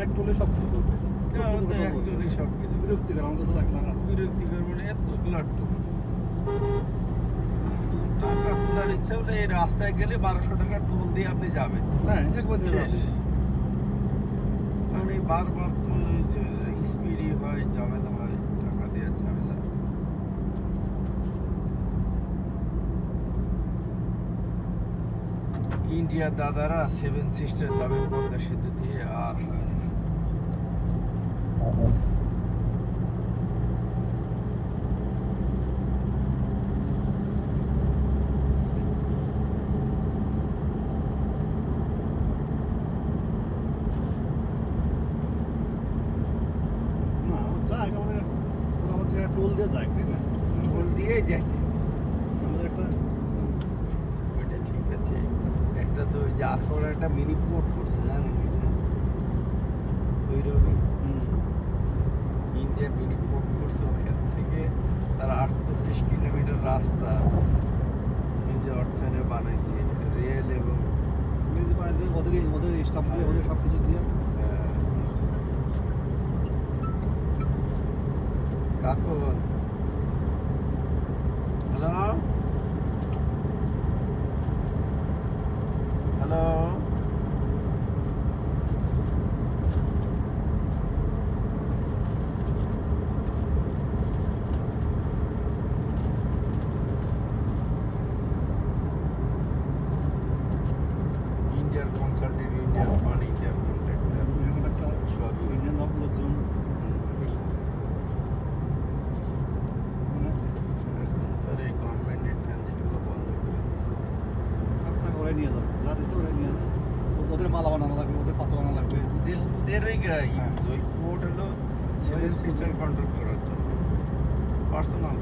এক টোলে সব কিছু করবে। একচুয়ালি সব কিছু বিরক্তিকর, আমার কাছে লাগলো না। বিরক্তিকর মানে এত লাট্টু টাকা তোলার ইচ্ছা হলে এই রাস্তায় গেলে 1200 টাকা টোল দিয়ে আপনি যাবেন হ্যাঁ, একবার দিয়ে শেষ। যাবে। মানে বারবার তো স্পিডই হয়, ঝামেলা হয়, টাকা দেওয়ার ঝামেলা। ইন্ডিয়ার দাদারা 7 সিস্টার যাবে পদ্মা সেতু দিয়ে, আর হয় না। না, যাক আমাদের সেটা টোল দিয়ে যাক, তাই না? টোল দিয়ে যাইতে আমাদের একটা ওইটা ঠিক আছে। একটা তো ওই যে আখাউড়া একটা মিনি পোর্ট করছে, জানেন এটা? ওইরকম ইন্ডিয়া মিনি পোর্ট করছে, ওখান থেকে তার 48 কিলোমিটার রাস্তা নিজে অর্থায়নে বানাইছে, রেল এবং নিজে বাড়িতে ওদের স্টাফ দিয়ে ওদের সব কিছু দিয়ে কাকন। হ্যালো হ্যালো, ইন্ডিয়ার কনসালটেন্ট, ইন্ডিয়ার ফান্ড, ইন্ডিয়ার কন্ট্রাক্টর, এখন একটা সবই ইন্ডিয়ান লোকজন মানে তার এই গভর্নমেন্টের ট্রানজিটগুলো বন্ধ করে সব টাকা ওরাই নিয়ে যাবে, যা দিচ্ছে ওরাই নিয়ে যাবে। ওদের মালা বানানো লাগবে, ওদের পাতল আনা লাগবে। ওদেরই হ্যাঁ। ওই পোর্ট হলো 7 সিস্টার কন্ট্রোল করার জন্য, পার্সোনাল।